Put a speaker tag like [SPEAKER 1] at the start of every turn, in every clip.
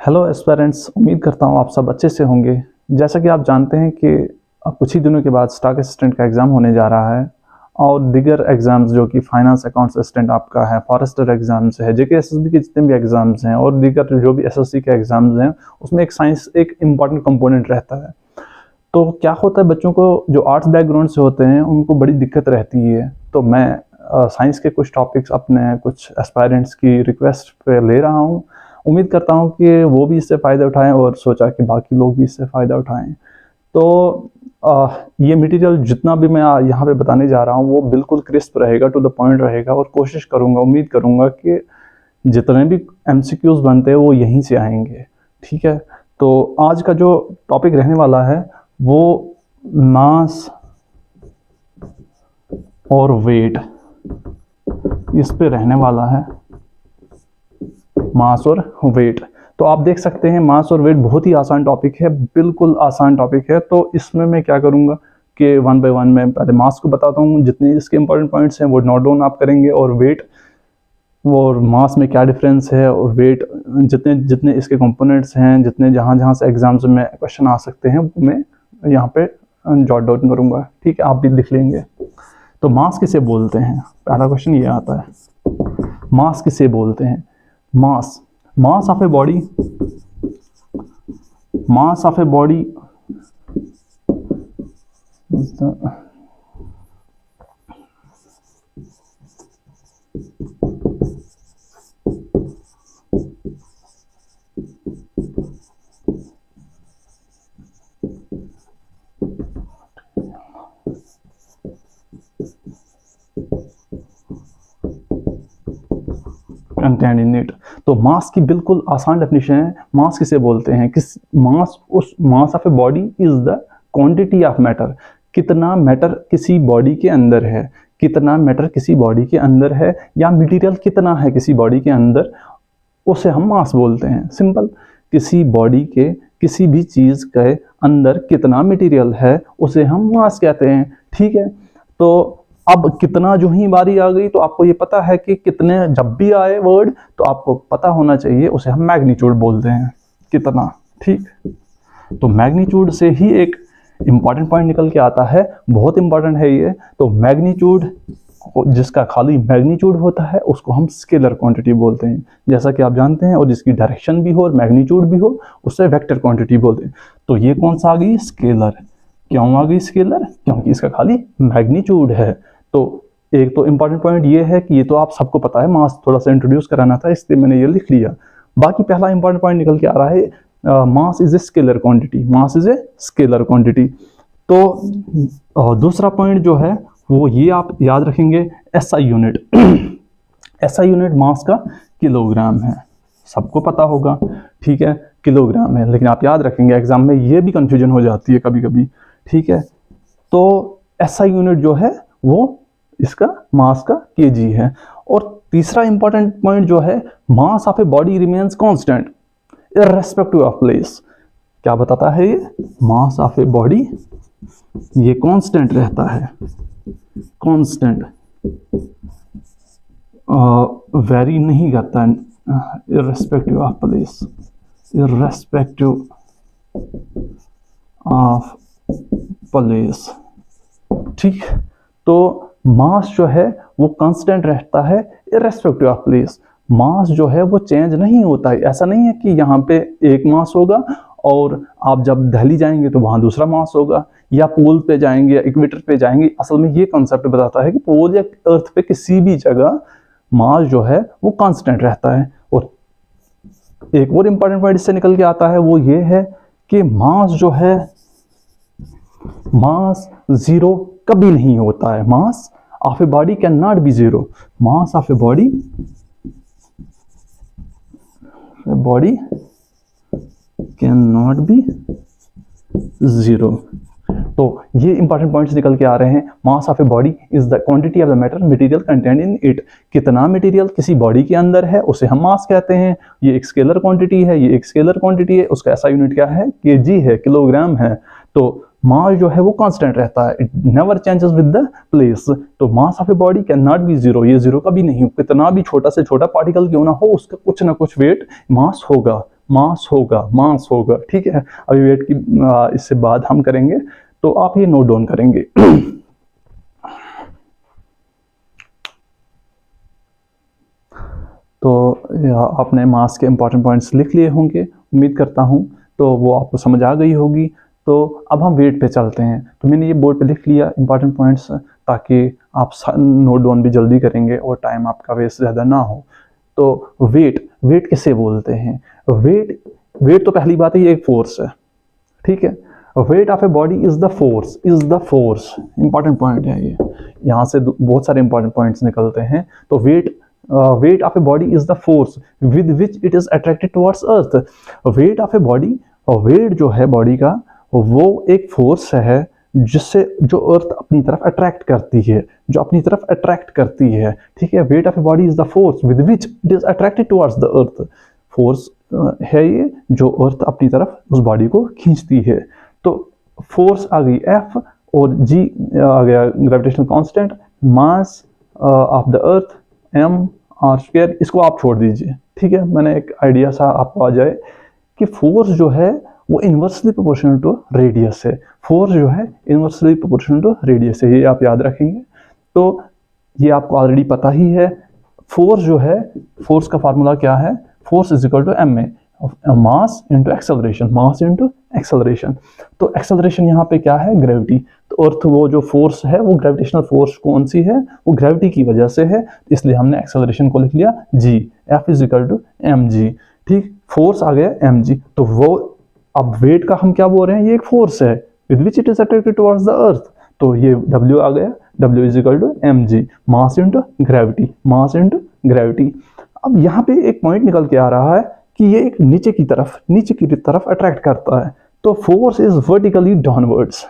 [SPEAKER 1] Hello aspirants, उम्मीद करता हूँ आप सब अच्छे से होंगे। जैसा कि आप जानते हैं कि अब कुछ ही दिनों के बाद स्टाफ असिस्टेंट का एग्ज़ाम होने जा रहा है और दीगर एग्ज़ाम्स जो कि फाइनेंस अकाउंट्स असिस्टेंट आपका है, फॉरेस्टर एग्ज़ाम्स है, जेके एसएसबी के जितने भी एग्ज़ाम्स हैं और दीगर जो भी एसएससी के एग्ज़ाम्स हैं, उसमें एक साइंस एक इम्पॉर्टेंट कंपोनेंट रहता है। तो क्या होता है, बच्चों को जो आर्ट्स बैकग्राउंड से होते हैं उनको बड़ी दिक्कत रहती है। तो मैं साइंस के कुछ टॉपिक्स अपने कुछ एस्पायरेंट्स की रिक्वेस्ट पे ले रहा हूँ। उम्मीद करता हूँ कि वो भी इससे फ़ायदा उठाएं और सोचा कि बाकी लोग भी इससे फ़ायदा उठाएं। तो ये मटेरियल जितना भी मैं यहाँ पे बताने जा रहा हूँ वो बिल्कुल क्रिस्प रहेगा, टू द पॉइंट रहेगा और कोशिश करूँगा, उम्मीद करूँगा कि जितने भी एमसीक्यूज़ बनते हैं वो यहीं से आएंगे। ठीक है, तो आज का जो टॉपिक रहने वाला है वो मास और वेट, इस पे रहने वाला है। मास और वेट, तो आप देख सकते हैं मास और वेट बहुत ही आसान टॉपिक है, बिल्कुल आसान टॉपिक है। तो इसमें मैं क्या करूँगा कि वन बाय वन मैं पहले मास को बताता हूँ, जितने इसके इंपॉर्टेंट पॉइंट्स हैं वो नोट डाउन आप करेंगे, और वेट और मास में क्या डिफरेंस है, और वेट जितने जितने इसके कंपोनेंट्स हैं, जितने जहाँ जहाँ से एग्जाम्स में क्वेश्चन आ सकते हैं वो मैं यहाँ पे जॉट डाउन करूँगा। ठीक है, आप भी लिख लेंगे। तो मास किसे बोलते हैं, पहला क्वेश्चन ये आता है, मास किसे बोलते हैं। मास of a body, mass of a body content in it. तो मास की बिल्कुल आसान डेफिनेशन है। मास किसे बोलते हैं, किस मास, उस मास of a body is the quantity of matter. कितना मैटर किसी बॉडी के अंदर है, कितना मैटर किसी बॉडी के अंदर है, या मटेरियल कितना है किसी बॉडी के अंदर, उसे हम मास बोलते हैं। सिंपल, किसी बॉडी के किसी भी चीज़ के अंदर कितना मटेरियल है उसे हम मास कहते हैं। ठीक है, तो अब कितना जो ही बारी आ गई तो आपको ये पता है कि कितने जब भी आए वर्ड तो आपको पता होना चाहिए, उसे हम मैग्नीट्यूड बोलते हैं, कितना। ठीक, तो मैग्नीट्यूड से ही एक इम्पॉर्टेंट पॉइंट निकल के आता है, बहुत इंपॉर्टेंट है ये। तो मैग्नीट्यूड, जिसका खाली मैग्नीट्यूड होता है उसको हम स्केलर क्वांटिटी बोलते हैं, जैसा कि आप जानते हैं, और जिसकी डायरेक्शन भी हो और मैग्नीट्यूड भी हो उसे वेक्टर क्वांटिटी बोलते हैं। तो ये कौन सा आ गई, स्केलर। क्यों आ गई स्केलर, क्योंकि इसका खाली मैग्नीट्यूड है। तो एक तो इंपॉर्टेंट पॉइंट ये है कि ये तो आप सबको पता है, मास थोड़ा सा इंट्रोड्यूस कराना था इसलिए मैंने ये लिख लिया। बाकी पहला इंपॉर्टेंट पॉइंट निकल के आ रहा है, mass is a scalar quantity, mass is a scalar quantity. तो दूसरा पॉइंट जो है वो ये आप याद रखेंगे, SI unit. SI unit mass का किलोग्राम है, सबको पता होगा। ठीक है, किलोग्राम है, लेकिन आप याद रखेंगे एग्जाम में ये भी कंफ्यूजन हो जाती है कभी कभी। ठीक है, तो एसआई यूनिट जो है वो इसका मास का केजी है। और तीसरा इंपॉर्टेंट पॉइंट जो है, मास of a body remains constant irrespective of place. क्या बताता है ये, मास ऑफ ए बॉडी ये कांस्टेंट रहता है, कांस्टेंट, वेरी नहीं करता है, irrespective of place, irrespective of place. ठीक, तो मास जो है वो कांस्टेंट रहता है इररेस्पेक्टिव ऑफ प्लेस। मास जो है वो चेंज नहीं होता है। ऐसा नहीं है कि यहाँ पे एक मास होगा और आप जब दिल्ली जाएंगे तो वहाँ दूसरा मास होगा, या पोल पे जाएंगे या इक्वेटर पे जाएंगे। असल में ये कॉन्सेप्ट बताता है कि पोल या अर्थ पे किसी भी जगह मास जो है वो कांस्टेंट रहता है। और एक और इम्पॉर्टेंट पॉइंट इससे निकल के आता है, वो ये है कि मास जो है, मास जीरो कभी नहीं होता है। मास of a body can not be zero, mass of a body can not be zero. तो ये इंपॉर्टेंट पॉइंट्स निकल के आ रहे हैं। मास of a body is the quantity of the matter material content in it. कितना मटेरियल किसी body के अंदर है उसे हम मास कहते हैं। ये एक स्केलर क्वांटिटी है, ये एक स्केलर क्वांटिटी है, उसका ऐसा यूनिट क्या है, केजी है, किलोग्राम है। तो मास जो है वो कांस्टेंट रहता है, it never changes with the place. तो mass of a body can not be zero, ये जीरो कभी नहीं, कितना भी छोटा से छोटा पार्टिकल क्यों ना हो उसका कुछ ना कुछ वेट मास होगा। मास होगा, मास होगा, ठीक है। अभी वेट की इससे बाद हम करेंगे, तो आप ये नोट डाउन करेंगे। तो आपने मास के इंपॉर्टेंट पॉइंट्स लिख लिए होंगे, उम्मीद करता हूँ, तो वो आपको समझ आ गई होगी। तो अब हम वेट पे चलते हैं। तो मैंने ये बोर्ड पे लिख लिया इंपॉर्टेंट पॉइंट्स, ताकि आप नोट डाउन भी जल्दी करेंगे और टाइम आपका वेस्ट ज़्यादा ना हो। तो वेट, वेट किसे बोलते हैं? वेट, वेट तो पहली बात है ये एक फोर्स है, ठीक है। Weight of a body is the force, is the force, important point है ये। यहाँ से बहुत सारे इंपॉर्टेंट पॉइंट्स निकलते हैं। तो wait, weight of a body is the force with which it is attracted towards earth. weight of a body, और weight जो है बॉडी का, वो एक फोर्स है जिससे जो अर्थ अपनी तरफ अट्रैक्ट करती है, जो अपनी तरफ अट्रैक्ट करती है, ठीक है। weight of a body is the force with which it is attracted towards the earth. Force है ये जो अर्थ अपनी तरफ उस बॉडी को खींचती है। तो फोर्स आ गई F, और G आ गया gravitational constant, mass of the earth m/2। इसको आप छोड़ दीजिए, ठीक है। मैंने एक आइडिया सा आपको आ जाए कि फोर्स जो है वो इन्वर्सली प्रोपोर्शनल टू रेडियस है। फोर्स जो है इन्वर्सली प्रोपोर्शनल टू रेडियस है, ये आप याद रखेंगे। तो ये आपको ऑलरेडी पता ही है। फोर्स जो है, फोर्स का फार्मूला क्या है? Force is equal to ma, mass into acceleration, mass into acceleration. तो एक्सेलरेशन यहाँ पे क्या है? ग्रेविटी। तो अर्थ वो जो फोर्स है वो ग्रेविटेशनल फोर्स कौन सी है? वो ग्रेविटी की वजह से है, इसलिए हमने एक्सेलरेशन को लिख लिया g, F is equal to mg, ठीक। फोर्स आ गया mg। तो वो अब वेट का हम क्या बोल रहे हैं? ये एक फोर्स है with which it is attracted towards the earth. तो ये W आ गया, W is equal to mg, mass into gravity, mass into gravity. अब यहाँ पे एक पॉइंट निकल के आ रहा है कि ये एक नीचे की तरफ अट्रैक्ट करता है। तो force is vertically downwards,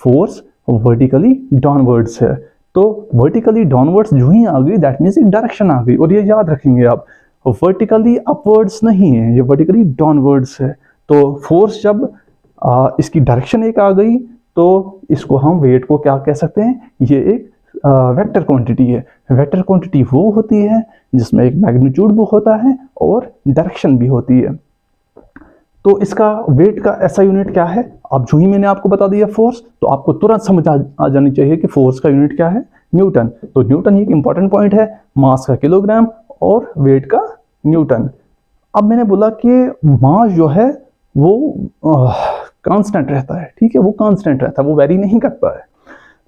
[SPEAKER 1] force vertically downwards है। तो वर्टिकली डाउनवर्ड्स जो ही आ गई, दैट मीन्स एक डायरेक्शन आ गई। और ये याद रखेंगे आप, वर्टिकली अपवर्ड्स नहीं है, ये वर्टिकली डाउनवर्ड्स है। तो फोर्स जब इसकी डायरेक्शन एक आ गई, तो इसको हम वेट को क्या कह सकते हैं? ये एक वेक्टर क्वांटिटी है। वेक्टर क्वांटिटी वो होती है जिसमें एक मैग्नीट्यूड भी होता है और डायरेक्शन भी होती है। तो इसका वेट का ऐसा यूनिट क्या है? अब जो ही मैंने आपको बता दिया फोर्स, तो आपको तुरंत समझ आ जानी चाहिए कि फोर्स का यूनिट क्या है? न्यूटन। तो न्यूटन एक इंपॉर्टेंट पॉइंट है, मास का किलोग्राम और वेट का न्यूटन। अब मैंने बोला कि मास जो है वो कांस्टेंट रहता है, ठीक है, वो कांस्टेंट रहता है, वो वेरी नहीं करता है।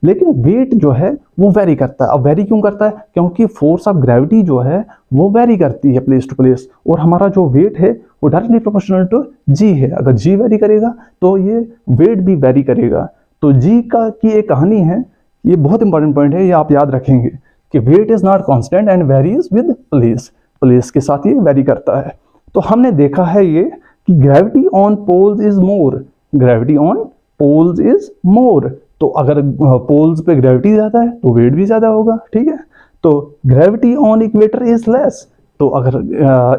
[SPEAKER 1] लेकिन वेट जो है वो वेरी करता है। अब वेरी क्यों करता है? क्योंकि फोर्स ऑफ ग्रेविटी जो है वो वेरी करती है प्लेस टू प्लेस, और हमारा जो वेट है वो डायरेक्टली प्रोपोर्शनल टू जी है। अगर जी वेरी करेगा तो ये वेट भी वेरी करेगा। तो जी का की एक कहानी है, ये बहुत इंपॉर्टेंट पॉइंट है, ये आप याद रखेंगे कि weight is not constant and varies with place, place के साथ ये वेरी करता है। तो हमने देखा है ये कि gravity on poles is more, gravity on poles is more. तो अगर पोल्स पे ग्रेविटी ज़्यादा है तो वेट भी ज़्यादा होगा, ठीक है। तो gravity on equator is less, तो अगर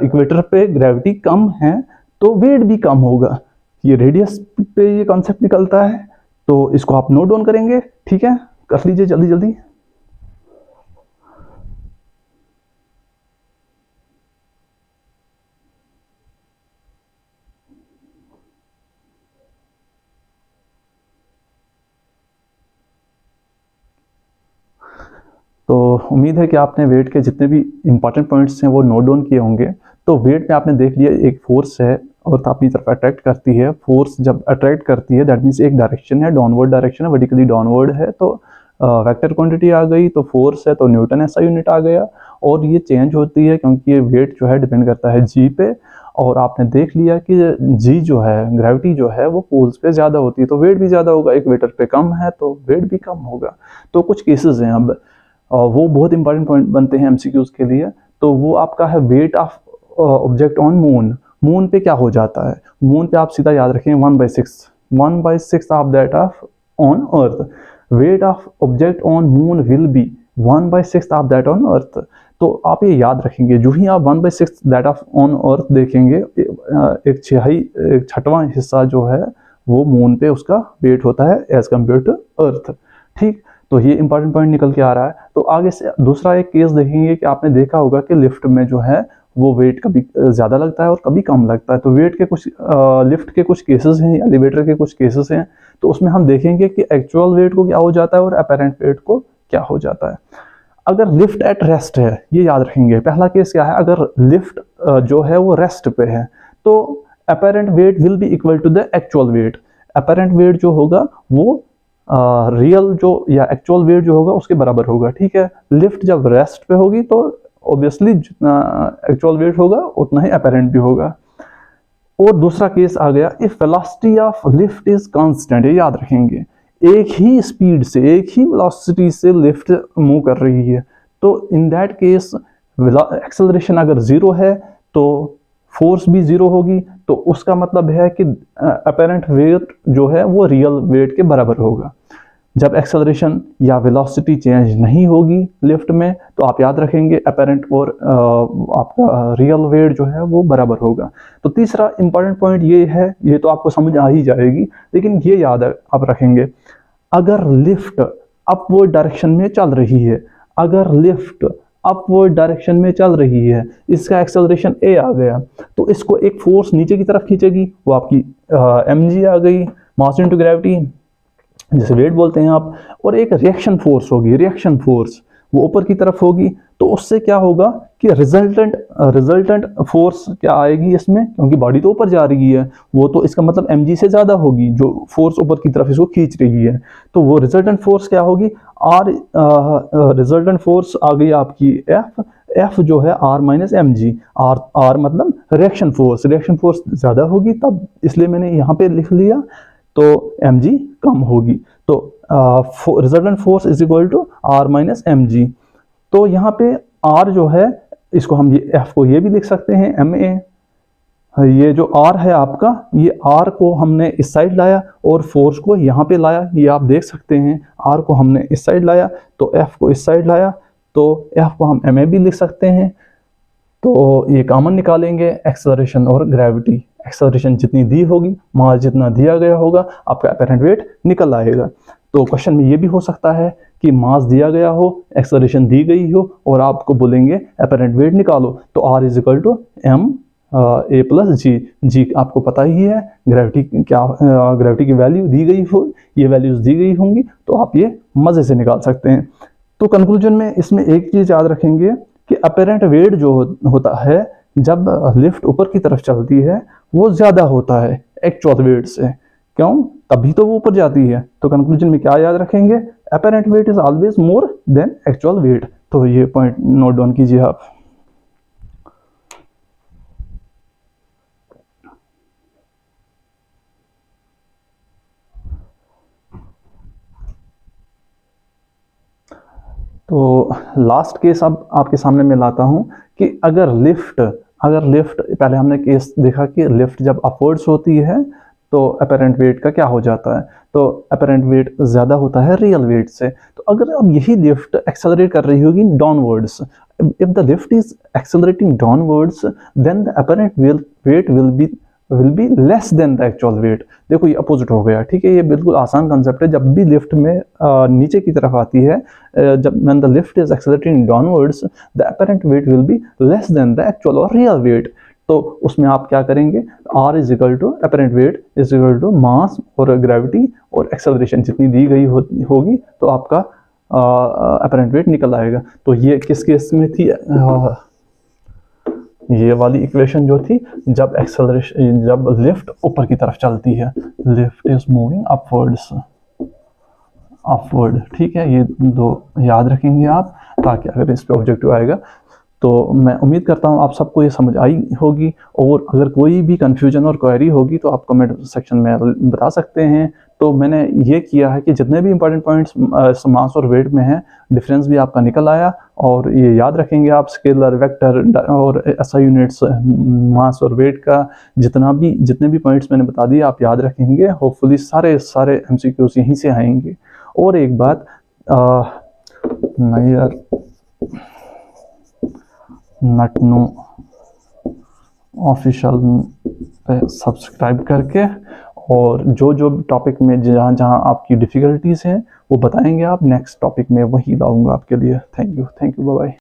[SPEAKER 1] इक्वेटर पे ग्रेविटी कम है तो वेट भी कम होगा। ये रेडियस पे ये कॉन्सेप्ट निकलता है। तो इसको आप नोट डाउन करेंगे, ठीक है, कर लीजिए जल्दी जल्दी। तो उम्मीद है कि आपने वेट के जितने भी इंपॉर्टेंट पॉइंट्स हैं वो नोट डाउन किए होंगे। तो वेट में आपने देख लिया एक फोर्स है और अपनी तरफ अट्रैक्ट करती है। फोर्स जब अट्रैक्ट करती है दैट मीन्स एक डायरेक्शन है, डाउनवर्ड डायरेक्शन है, वर्टिकली डाउनवर्ड है। तो वेक्टर क्वांटिटी आ गई, तो फोर्स है तो न्यूटन ऐसा यूनिट आ गया। और ये चेंज होती है क्योंकि ये वेट जो है डिपेंड करता है जी पे। और आपने देख लिया कि जी जो है, ग्रेविटी जो है वो पोल्स पे ज़्यादा होती है तो वेट भी ज़्यादा होगा, इक्वेटर पे कम है तो वेट भी कम होगा। तो कुछ केसेस हैं अब, वो बहुत इंपॉर्टेंट पॉइंट बनते हैं एमसीक्यूज के लिए। तो वो आपका है weight of object on moon. Moon पे क्या हो जाता है? मून पे आप सीधा याद रखें 1/6 of that of on earth. Weight of object on moon will be 1/6 of that on earth. तो आप ये याद रखेंगे, जो ही आप 1/6 दैट ऑफ ऑन अर्थ देखेंगे, एक छठवां हिस्सा जो है वो मून पे उसका वेट होता है एज कम्पेयर टू अर्थ, ठीक। तो ये इंपॉर्टेंट पॉइंट निकल के आ रहा है। तो आगे से दूसरा एक केस देखेंगे कि आपने देखा होगा कि लिफ्ट में जो है वो वेट कभी ज़्यादा लगता है और कभी कम लगता है। तो वेट के कुछ लिफ्ट के कुछ केसेस हैं, एलिवेटर के कुछ केसेस हैं, तो उसमें हम देखेंगे कि एक्चुअल वेट को क्या हो जाता है और अपेरेंट वेट को क्या हो जाता है। अगर लिफ्ट एट रेस्ट है, ये याद रखेंगे, पहला केस क्या है, अगर लिफ्ट जो है वो रेस्ट पे है तो apparent weight will be equal to the actual weight. Apparent weight जो होगा वो रियल जो या एक्चुअल वेट जो होगा उसके बराबर होगा, ठीक है। लिफ्ट जब रेस्ट पे होगी तो ऑब्वियसली जितना एक्चुअल वेट होगा उतना ही अपेरेंट भी होगा। और दूसरा केस आ गया, if velocity of lift is constant, ये याद रखेंगे, एक ही स्पीड से, एक ही वेलोसिटी से लिफ्ट मूव कर रही है, तो इन दैट केस एक्सेलरेशन अगर जीरो है तो फोर्स भी जीरो होगी, तो उसका मतलब है कि अपेरेंट वेट जो है वो रियल वेट के बराबर होगा। जब एक्सेलरेशन या वेलोसिटी चेंज नहीं होगी लिफ्ट में तो आप याद रखेंगे अपेरेंट और आपका रियल वेट जो है वो बराबर होगा। तो तीसरा इंपॉर्टेंट पॉइंट ये है, ये तो आपको समझ आ ही जाएगी, लेकिन ये याद आप रखेंगे, अगर लिफ्ट अपवर्ड डायरेक्शन में चल रही है, अगर लिफ्ट अपवर्ड डायरेक्शन में चल रही है, इसका एक्सेलरेशन ए आ गया, तो इसको एक फोर्स नीचे की तरफ खींचेगी, वो आपकी mg आ गई, मास इनटू ग्रेविटी, जैसे वेट बोलते हैं आप, और एक रिएक्शन फोर्स होगी, रिएक्शन फोर्स वो ऊपर की तरफ होगी, तो उससे क्या होगा कि रिजल्टेंट फोर्स क्या आएगी इसमें, क्योंकि बॉडी तो ऊपर जा रही है, वो तो इसका मतलब mg से ज़्यादा होगी जो फोर्स ऊपर की तरफ इसको खींच रही है, तो वो रिजल्टेंट फोर्स क्या होगी, आर, रिजल्टेंट फोर्स आ गई आपकी एफ जो है R minus M G, R मतलब रिएक्शन फोर्स ज़्यादा होगी, तब इसलिए मैंने यहाँ पे लिख लिया, तो mg कम होगी, तो resultant force is equal to R minus M G. तो यहाँ पे r जो है इसको हम ये f को ये भी लिख सकते हैं ma, ये जो r है आपका, ये r को हमने इस साइड लाया और फोर्स को यहाँ पे लाया, ये आप देख सकते हैं, r को हमने इस साइड लाया तो f को इस साइड लाया, तो f को हम ma भी लिख सकते हैं। तो ये कॉमन निकालेंगे एक्सेलरेशन और ग्रेविटी, एक्सेलरेशन जितनी दी होगी, मास जितना दिया गया होगा, आपका अपेरेंट वेट निकल आएगा। तो क्वेश्चन में ये भी हो सकता है कि मास दिया गया हो, एक्सेलरेशन दी गई हो और आपको बोलेंगे अपेरेंट वेट निकालो, तो R is equal to M A plus G, जी आपको पता ही है, ग्रेविटी की वैल्यू दी गई हो, ये वैल्यूज दी गई होंगी, तो आप ये मज़े से निकाल सकते हैं। तो कंक्लूजन में इसमें एक चीज़ याद रखेंगे कि अपेरेंट वेट जो होता है जब लिफ्ट ऊपर की तरफ चलती है वो ज़्यादा होता है एक्चुअल वेट से, क्यों, तभी तो वो ऊपर जाती है। तो कंक्लूजन में क्या याद रखेंगे, apparent weight is always more than actual wait. तो ये पॉइंट नोट डाउन कीजिए आप। तो लास्ट केस अब आपके सामने मैं लाता हूं कि अगर लिफ्ट पहले हमने केस देखा कि लिफ्ट जब अपवर्ड्स होती है तो अपेरेंट वेट का क्या हो जाता है, तो अपेरेंट वेट ज़्यादा होता है रियल वेट से। तो अगर अब यही लिफ्ट एक्सेलरेट कर रही होगी downwards, if the lift is accelerating downwards then the apparent weight will be less than the actual weight. देखो ये अपोजिट हो गया, ठीक है, ये बिल्कुल आसान कंसेप्ट है। जब भी लिफ्ट में नीचे की तरफ आती है, जब when the lift is accelerating downwards the apparent weight will be less than the actual or real weight। तो उसमें आप क्या करेंगे, R is equal to apparent weight is equal to mass और ग्रेविटी और एक्सेलरेशन जितनी दी गई होगी, तो आपका अपेरेंट वेट निकल आएगा। तो ये किस केस में थी, ये वाली इक्वेशन जो थी जब लिफ्ट ऊपर की तरफ चलती है, लिफ्ट इज मूविंग अपवर्ड, ठीक है, ये दो याद रखेंगे आप, ताकि अगर इस पे ऑब्जेक्टिव आएगा। तो मैं उम्मीद करता हूँ आप सबको ये समझ आई होगी, और अगर कोई भी कन्फ्यूजन और क्वेरी होगी तो आप कमेंट सेक्शन में बता सकते हैं। तो मैंने ये किया है कि जितने भी इंपॉर्टेंट पॉइंट्स मास और वेट में हैं, डिफरेंस भी आपका निकल आया, और ये याद रखेंगे आप स्केलर, वेक्टर और SI यूनिट्स, मास और वेट का जितने भी पॉइंट्स मैंने बता दिए आप याद रखेंगे। होपफुली सारे MCQs यहीं से आएंगे। और एक बात, नहीं यार, नटनू ऑफिशियल पे सब्सक्राइब करके, और जो टॉपिक में जहाँ आपकी डिफ़िकल्टीज़ हैं वो बताएंगे आप, नेक्स्ट टॉपिक में वही लाऊंगा आपके लिए। Thank you, bye bye.